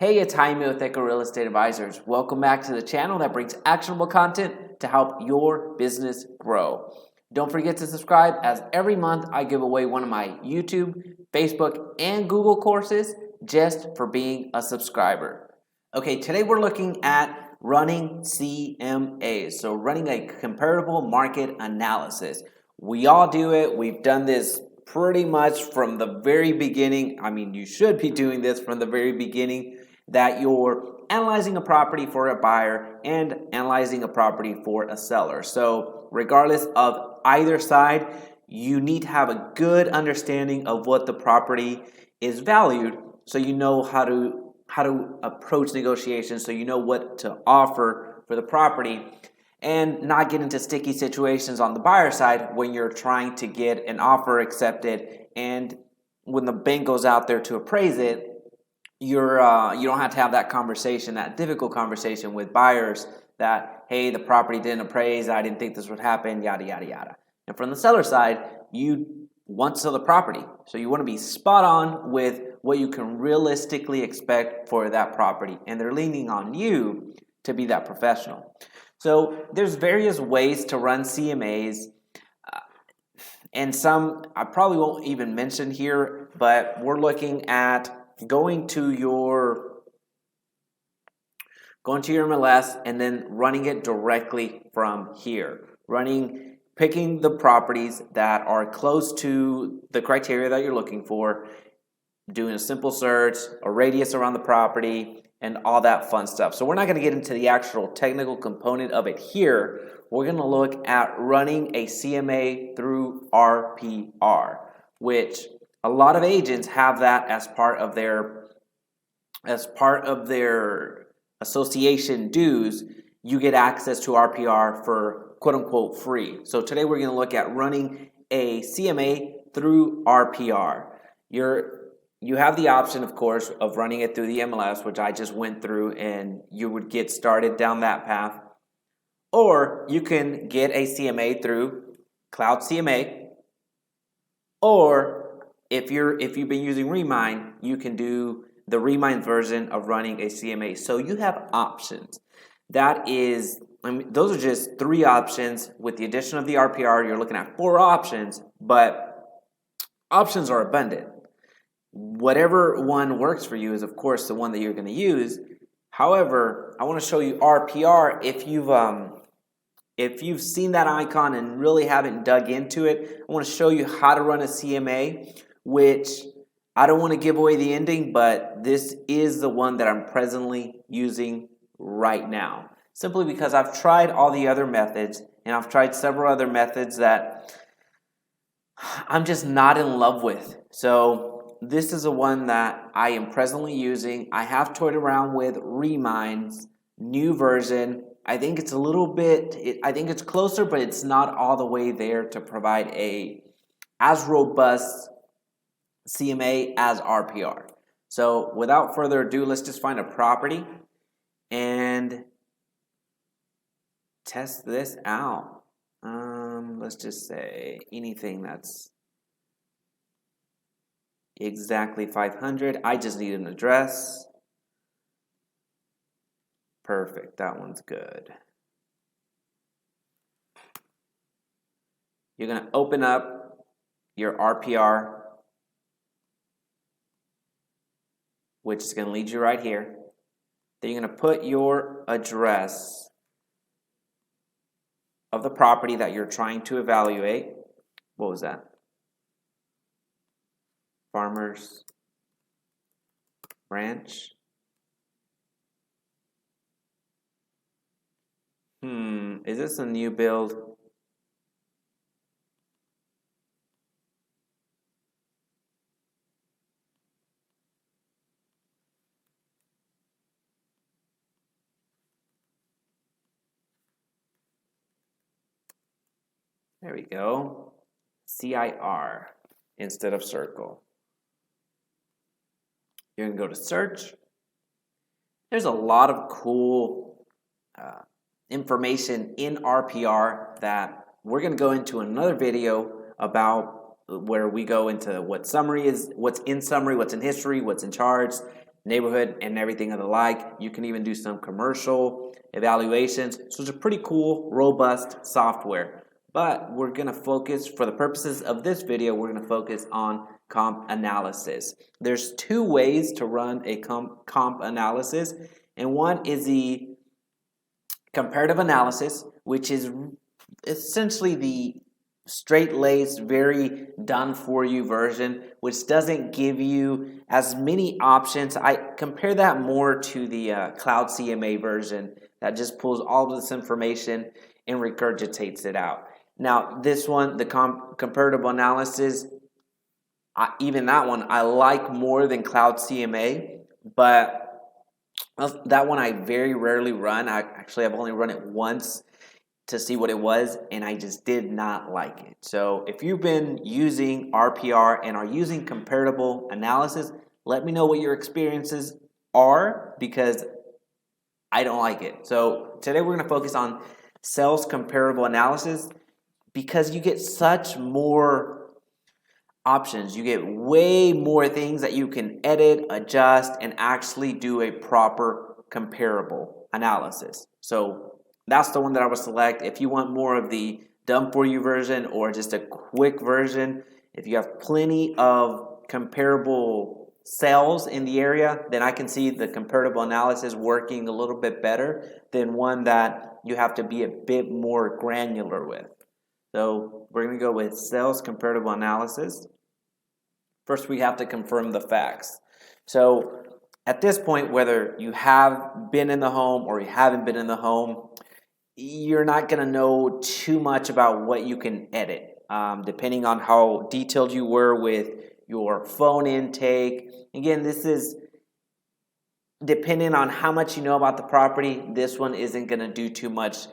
Hey, it's Jaime with Echo Real Estate Advisors. Welcome back to the channel that brings actionable content to help your business grow. Don't forget to subscribe, as every month I give away one of my YouTube, Facebook, and Google courses just for being a subscriber. Okay, today we're looking at running CMAs, so running a comparable market analysis. We all do it. We've done this pretty much from the very beginning. I mean, you should be doing this from the very beginning, that you're analyzing a property for a buyer and analyzing a property for a seller. So regardless of either side, you need to have a good understanding of what the property is valued, so you know how to approach negotiations, so you know what to offer for the property, and not get into sticky situations on the buyer side when you're trying to get an offer accepted, and when the bank goes out there to appraise it, you don't have to have that conversation, that difficult conversation with buyers that, hey, the property didn't appraise, I didn't think this would happen, yada, yada, yada. And from the seller side, you want to sell the property, so you want to be spot on with what you can realistically expect for that property, and they're leaning on you to be that professional. So there's various ways to run CMAs, and some I probably won't even mention here, but we're looking at going to your MLS and then running it directly from here. Picking the properties that are close to the criteria that you're looking for, doing a simple search, a radius around the property, and all that fun stuff. So we're not going to get into the actual technical component of it here. We're going to look at running a CMA through RPR, which a lot of agents have that as part of their association dues. You get access to RPR for quote unquote free. So today we're going to look at running a CMA through RPR. You have the option, of course, of running it through the MLS, which I just went through, and you would get started down that path. Or you can get a CMA through Cloud CMA, or if you've been using Remind, you can do the Remind version of running a CMA. So you have options. Those are just 3 options. With the addition of the RPR, you're looking at 4 options, but options are abundant. Whatever one works for you is, of course, the one that you're going to use. However, I want to show you RPR. If you've seen that icon and really haven't dug into it, I want to show you how to run a CMA, which I don't want to give away the ending, but this is the one that I'm presently using right now. Simply because I've tried all the other methods, and I've tried several other methods that I'm just not in love with. So this is the one that I am presently using. I have toyed around with Remind's new version. I think it's I think it's closer, but it's not all the way there to provide as robust CMA as RPR. So without further ado, let's just find a property and test this out. Let's just say anything that's exactly 500. I just need an address. Perfect, that one's good. You're going to open up your RPR, which is going to lead you right here. Then you're going to put your address of the property that you're trying to evaluate. What was that? Farmers Ranch. Is this a new build? There we go. CIR instead of circle. You're going to go to search. There's a lot of cool information in RPR that we're going to go into another video about, where we go into what summary is, what's in summary, what's in history, what's in charts, neighborhood and everything of the like. You can even do some commercial evaluations. So it's a pretty cool, robust software. But we're going to focus, for the purposes of this video, we're going to focus on comp analysis. There's two ways to run a comp analysis, and one is the comparative analysis, which is essentially the straight-laced, very done-for-you version, which doesn't give you as many options. I compare that more to the Cloud CMA version that just pulls all of this information and regurgitates it out. Now, this one, the comparative analysis, even that one, I like more than Cloud CMA, but that one I very rarely run. I've only run it once to see what it was, and I just did not like it. So if you've been using RPR and are using comparable analysis, let me know what your experiences are, because I don't like it. So today we're going to focus on sales comparable analysis, because you get such more options. You get way more things that you can edit, adjust, and actually do a proper comparable analysis. So that's the one that I would select. If you want more of the done for you version or just a quick version, if you have plenty of comparable sales in the area, then I can see the comparable analysis working a little bit better than one that you have to be a bit more granular with. So we're going to go with sales comparable analysis. First, we have to confirm the facts. So at this point, whether you have been in the home or you haven't been in the home, you're not going to know too much about what you can edit, depending on how detailed you were with your phone intake. Again, this is depending on how much you know about the property. This one isn't going to do too much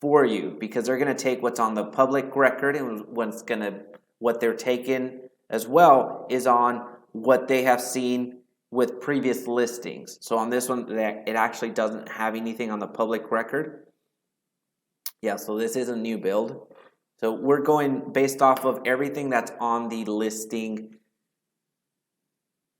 for you, because they're going to take what's on the public record, and what they're taking as well is on what they have seen with previous listings. So on this one, it actually doesn't have anything on the public record. Yeah, so this is a new build. So we're going based off of everything that's on the listing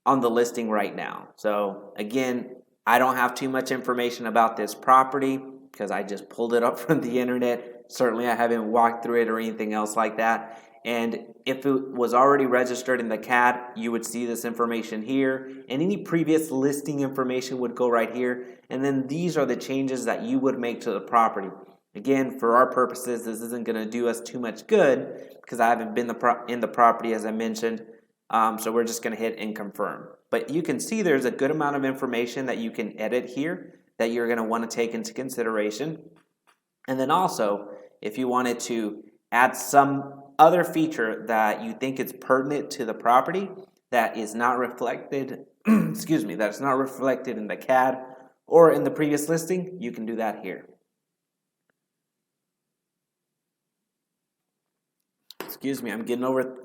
right now. So again, I don't have too much information about this property because I just pulled it up from the internet. Certainly I haven't walked through it or anything else like that. And if it was already registered in the CAD, you would see this information here. And any previous listing information would go right here. And then these are the changes that you would make to the property. Again, for our purposes, this isn't going to do us too much good because I haven't been in the property, as I mentioned. So we're just going to hit and confirm. But you can see there's a good amount of information that you can edit here that you're going to want to take into consideration. And then also, if you wanted to add some other feature that you think is pertinent to the property that is not reflected, that's not reflected in the CAD or in the previous listing, you can do that here. Excuse me, I'm getting over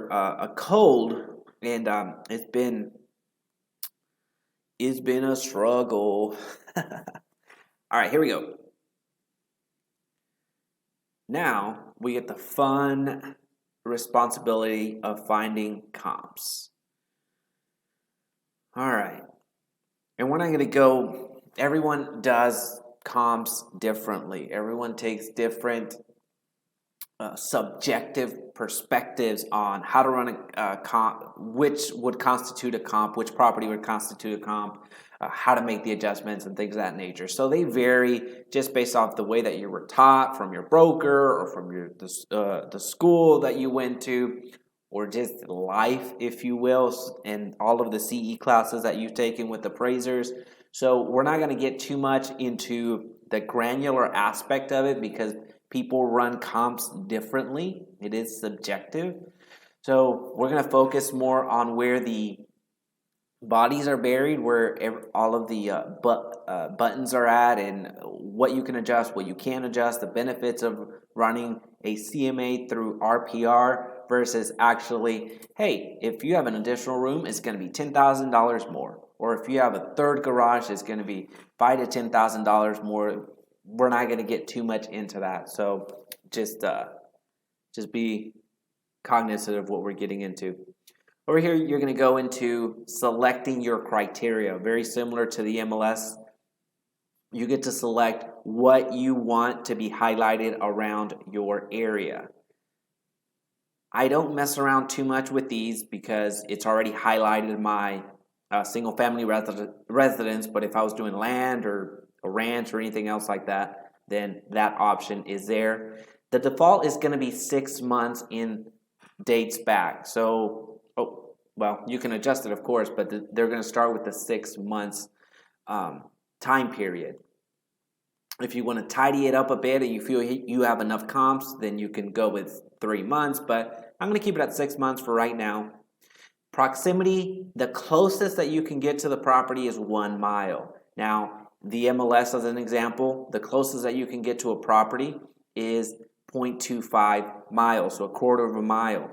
a cold, and it's been a struggle. All right, here we go. Now we get the fun responsibility of finding comps. All right, and we're not going to go. Everyone does comps differently. Everyone takes different subjective perspectives on how to run a comp, which would constitute a comp, which property would constitute a comp, how to make the adjustments and things of that nature. So they vary just based off the way that you were taught from your broker or from the school that you went to, or just life, if you will, and all of the CE classes that you've taken with appraisers. So we're not going to get too much into the granular aspect of it because people run comps differently. It is subjective. So we're going to focus more on where the bodies are buried, where all of the buttons are at, and what you can adjust, what you can't adjust, the benefits of running a CMA through RPR versus actually, hey, if you have an additional room, it's going to be $10,000 more. Or if you have a third garage, it's going to be $5,000 to $10,000 more. We're not going to get too much into that. So just be cognizant of what we're getting into. Over here, you're going to go into selecting your criteria. Very similar to the MLS. You get to select what you want to be highlighted around your area. I don't mess around too much with these because it's already highlighted my single family residence, but if I was doing land or a ranch or anything else like that, then that option is there. The default is going to be 6 months in dates back. So, well, you can adjust it, of course, but they're going to start with the 6 months time period. If you want to tidy it up a bit and you feel you have enough comps, then you can go with 3 months, but I'm going to keep it at 6 months for right now. Proximity, the closest that you can get to the property is 1 mile. Now, the MLS as an example, the closest that you can get to a property is 0.25 miles, so a quarter of a mile.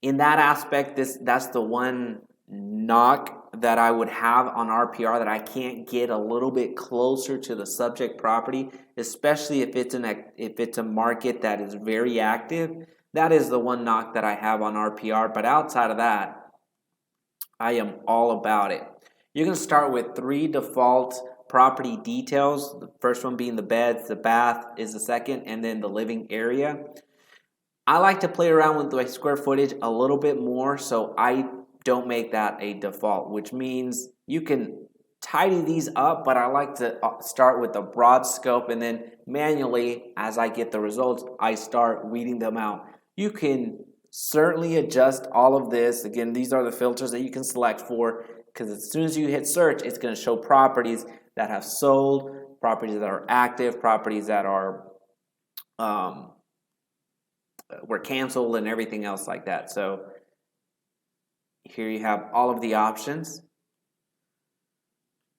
In that aspect, that's the one knock that I would have on RPR, that I can't get a little bit closer to the subject property, especially if it's a market that is very active. That is the one knock that I have on RPR, but outside of that, I am all about it. You're going to start with 3 default property details. The first one being the beds, the bath is the second, and then the living area. I like to play around with the square footage a little bit more, so I don't make that a default, which means you can tidy these up, but I like to start with a broad scope, and then manually, as I get the results, I start weeding them out. You can certainly adjust all of this. Again, these are the filters that you can select for, because as soon as you hit search, it's going to show properties that have sold, properties that are active, properties that are were canceled, and everything else like that. So here you have all of the options.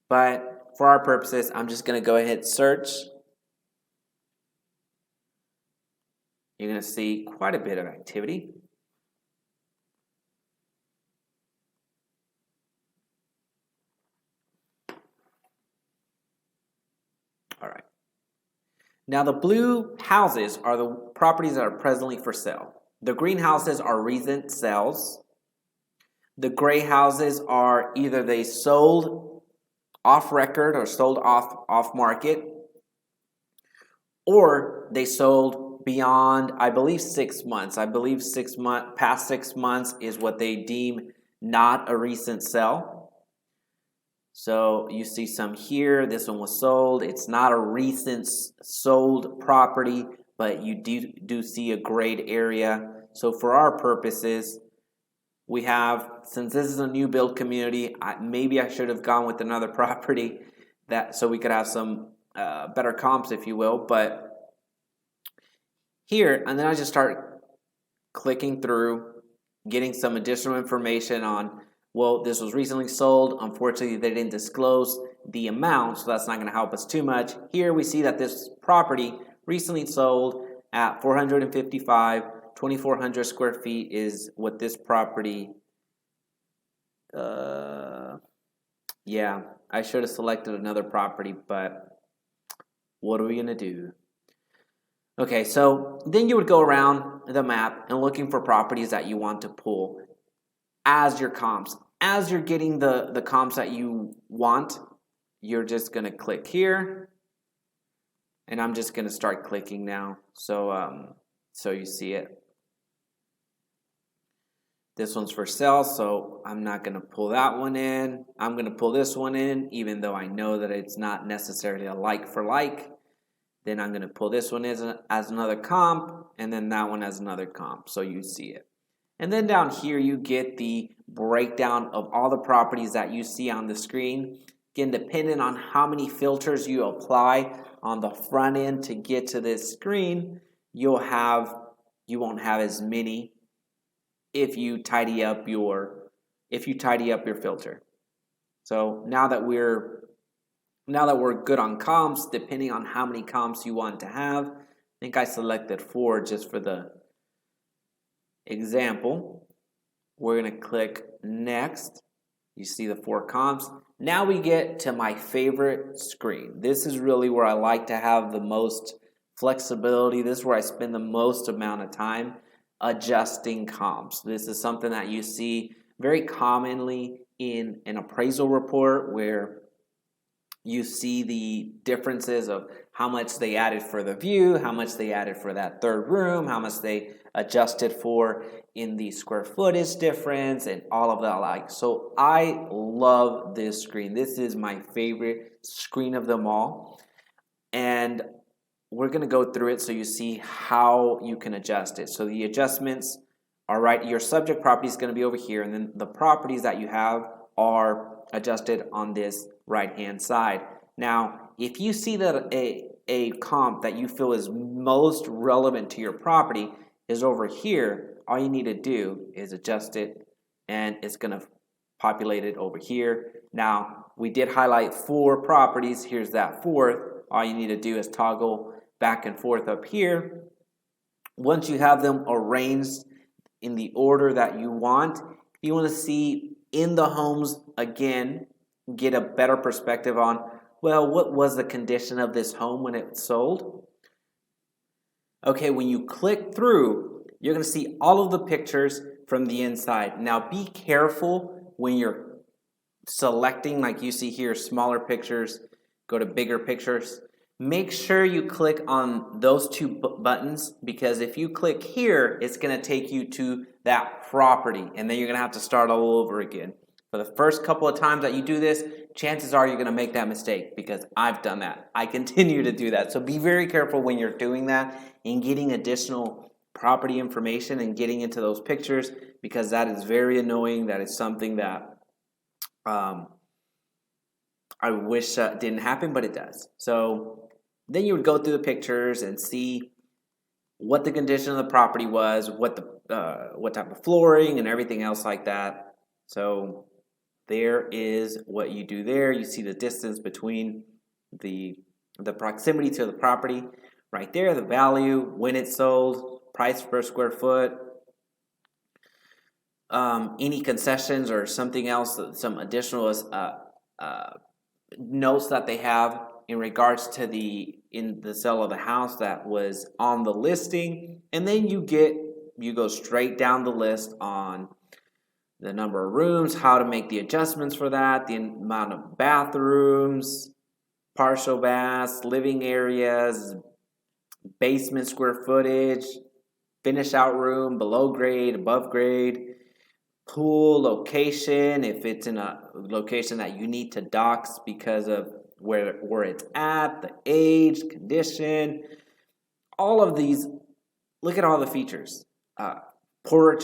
But for our purposes, I'm just going to go ahead and search. You're going to see quite a bit of activity. All right. Now the blue houses are the properties that are presently for sale. The green houses are recent sales. The gray houses are either they sold off record or sold off market, or they sold beyond, I believe, 6 months. I believe past 6 months is what they deem not a recent sell. So you see some here. This one was sold. It's not a recent sold property, but you do see a grade area. So for our purposes, we have, since this is a new build community, maybe I should have gone with another property so we could have some better comps, if you will. But here, and then I just start clicking through, getting some additional information on, well, this was recently sold. Unfortunately, they didn't disclose the amount, so that's not going to help us too much. Here we see that this property recently sold at $455. 2,400 square feet is what this property, yeah, I should have selected another property, but what are we going to do? Okay, so then you would go around the map and looking for properties that you want to pull as your comps. As you're getting the comps that you want, you're just going to click here, and I'm just going to start clicking now, so you see it. This one's for sale, so I'm not going to pull that one in. I'm going to pull this one in, even though I know that it's not necessarily a like for like. Then I'm going to pull this one as another comp, and then that one as another comp, so you see it. And then down here, you get the breakdown of all the properties that you see on the screen. Again, depending on how many filters you apply on the front end to get to this screen, you won't have as many if you tidy up your filter. So now that we're good on comps, depending on how many comps you want to have, I think I selected 4 just for the example. We're going to click next. You see the 4 comps. Now we get to my favorite screen. This is really where I like to have the most flexibility. This is where I spend the most amount of time. adjusting comps. This is something that you see very commonly in an appraisal report where you see the differences of how much they added for the view, how much they added for that third room, how much they adjusted for in the square footage difference, and all of that. So I love this screen. This is my favorite screen of them all. And we're going to go through it so you see how you can adjust it. So the adjustments are right. Your subject property is going to be over here, and then the properties that you have are adjusted on this right-hand side. Now, if you see that a comp that you feel is most relevant to your property is over here, all you need to do is adjust it, and it's going to populate it over here. Now, we did highlight 4 properties. Here's that 4th. All you need to do is toggle back and forth up here. Once you have them arranged in the order that you want, you want to see in the homes again, get a better perspective on, well, what was the condition of this home when it sold? Okay, when you click through, you're going to see all of the pictures from the inside. Now be careful when you're selecting, like you see here, smaller pictures, go to bigger pictures. Make sure you click on those 2 buttons, because if you click here, it's going to take you to that property, and then you're going to have to start all over again. For the first couple of times that you do this, chances are you're going to make that mistake, because I've done that. I continue to do that. So be very careful when you're doing that and getting additional property information and getting into those pictures, because that is very annoying. That is something that I wish didn't happen, but it does. So then you would go through the pictures and see what the condition of the property was, what type of flooring and everything else like that. So there is what you do there. You see the distance between the proximity to the property right there, the value, when it sold, price per square foot, any concessions or something else, some additional notes that they have in regards to the sale of the house that was on the listing. And then you go straight down the list on the number of rooms, how to make the adjustments for that, the amount of bathrooms, partial baths, living areas, basement square footage, finish out room, below grade, above grade, pool location, if it's in a location that you need to dox because of where it's at, the age, condition, all of these. Look at all the features. Porch,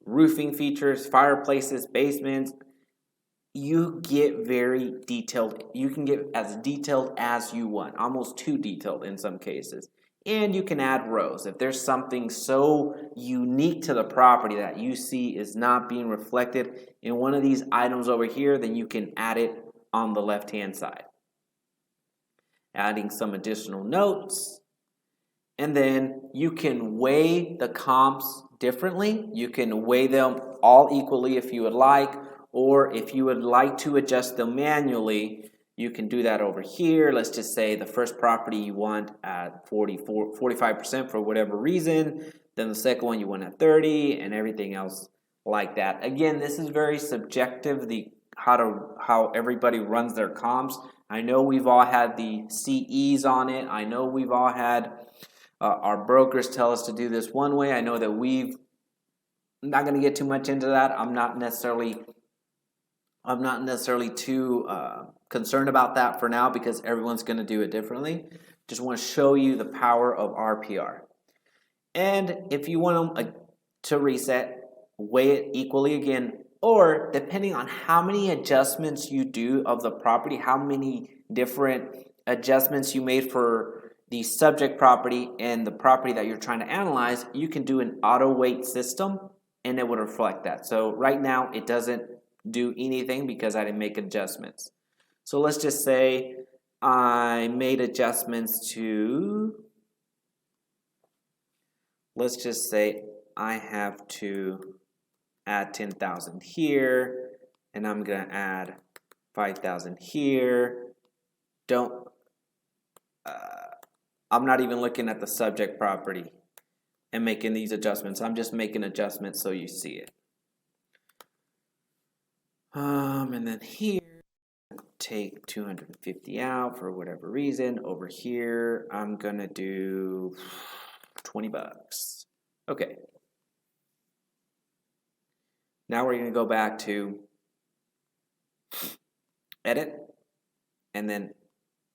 roofing features, fireplaces, basements. You get very detailed. You can get as detailed as you want, almost too detailed in some cases. And you can add rows. If there's something so unique to the property that you see is not being reflected in one of these items over here, then you can add it on the left-hand side. Adding some additional notes. And then you can weigh the comps differently. You can weigh them all equally if you would like, or if you would like to adjust them manually, you can do that over here. Let's just say the first property you want at 45% for whatever reason, then the second one you want at 30, and everything else like that. Again, this is very subjective, how everybody runs their comps. I know we've all had the CEs on it. I know we've all had our brokers tell us to do this one way. I know that I'm not going to get too much into that. I'm not necessarily too concerned about that for now, because everyone's going to do it differently. Just want to show you the power of RPR. And if you want them to reset, weigh it equally again, or depending on how many adjustments you do of the property, how many different adjustments you made for the subject property and the property that you're trying to analyze, you can do an auto weight system and it would reflect that. So right now it doesn't do anything because I didn't make adjustments. So let's just say I made adjustments to, let's just say I have to add 10,000 here, and I'm going to add 5,000 here. I'm not even looking at the subject property. and making these adjustments. I'm just making adjustments so you see it. And then here, take 250 out for whatever reason. Over here, I'm gonna do 20 bucks. Okay. Now we're gonna go back to edit, and then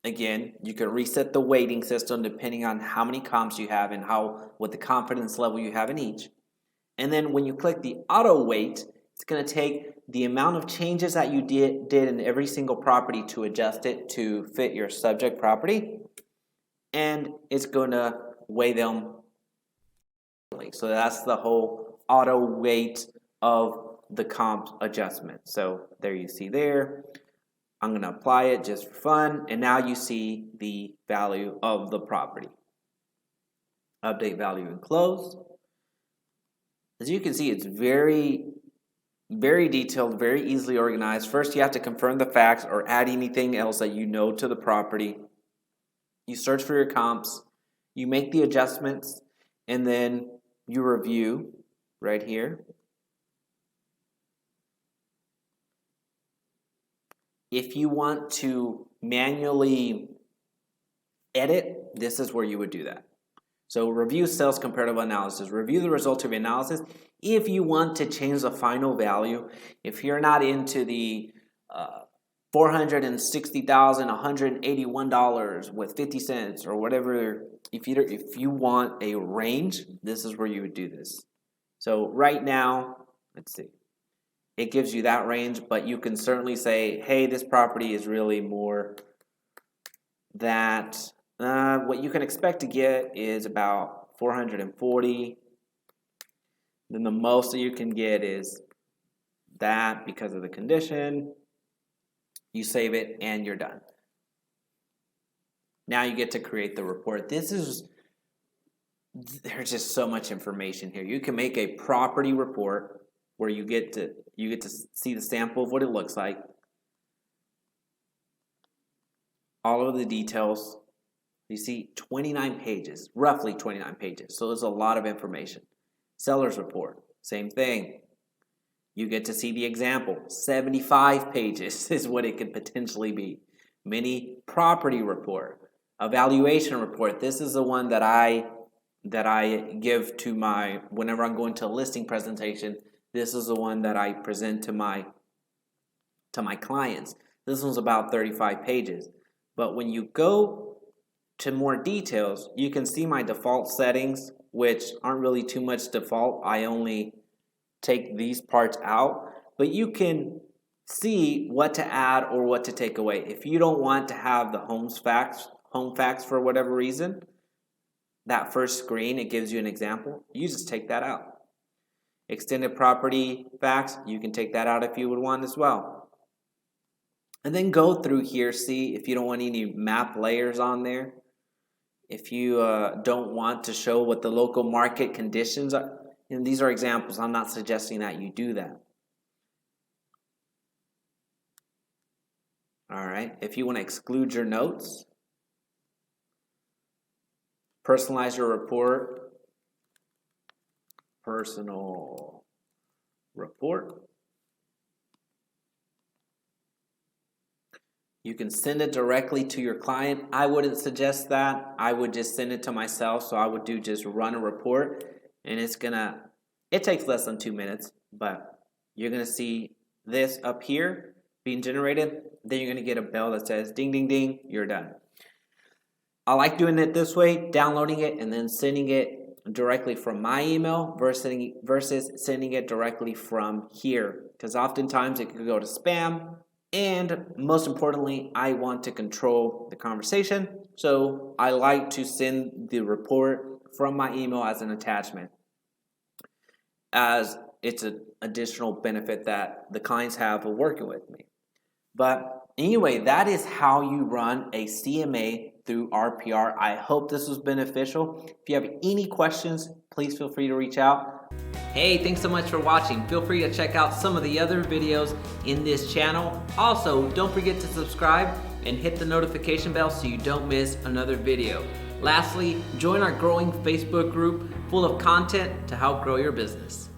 again, you can reset the weighting system depending on how many comps you have and what the confidence level you have in each. And then when you click the auto weight, it's going to take the amount of changes that you did in every single property to adjust it to fit your subject property, and it's going to weigh them. So that's the whole auto weight of the comp adjustment. So there you see there. I'm going to apply it just for fun, and now you see the value of the property. Update value and close. As you can see, it's very, very detailed, very easily organized. First, you have to confirm the facts or add anything else that you know to the property. You search for your comps, you make the adjustments, and then you review right here. If you want to manually edit, this is where you would do that. So review sales comparative analysis. Review the results of your analysis. If you want to change the final value, if you're not into the $460,181 with 50 cents or whatever, if you want a range, this is where you would do this. So right now, let's see. It gives you that range, but you can certainly say, hey, this property is really more that what you can expect to get is about 440. Then the most that you can get is that because of the condition. You save it and you're done. Now you get to create the report. There's just so much information here. You can make a property report where you get to see the sample of what it looks like, all of the details. You see 29 pages, roughly 29 pages. So there's a lot of information. Seller's report, same thing. You get to see the example. 75 pages is what it could potentially be. Mini property report, evaluation report. This is the one that I give to whenever I'm going to a listing presentation. This is the one that I present to my clients. This one's about 35 pages. But when you go to more details, you can see my default settings, which aren't really too much default. I only take these parts out. But you can see what to add or what to take away. If you don't want to have the home facts for whatever reason, that first screen, it gives you an example. You just take that out. Extended property facts, you can take that out if you would want as well. And then go through here, see if you don't want any map layers on there. If you don't want to show what the local market conditions are, and these are examples. I'm not suggesting that you do that. All right, if you want to exclude your notes, personalize your report. Personal report. You can send it directly to your client. I wouldn't suggest that. I would just send it to myself. So I would do just run a report, and it takes less than 2 minutes, but you're gonna see this up here being generated. Then you're gonna get a bell that says ding, ding, ding, you're done. I like doing it this way, downloading it and then sending it directly from my email versus sending it directly from here, because oftentimes it could go to spam, and most importantly, I want to control the conversation, so I like to send the report from my email as an attachment, as it's an additional benefit that the clients have of working with me. But anyway, that is how you run a CMA through RPR. I hope this was beneficial. If you have any questions, please feel free to reach out. Hey, thanks so much for watching. Feel free to check out some of the other videos in this channel. Also, don't forget to subscribe and hit the notification bell so you don't miss another video. Lastly, join our growing Facebook group, full of content to help grow your business.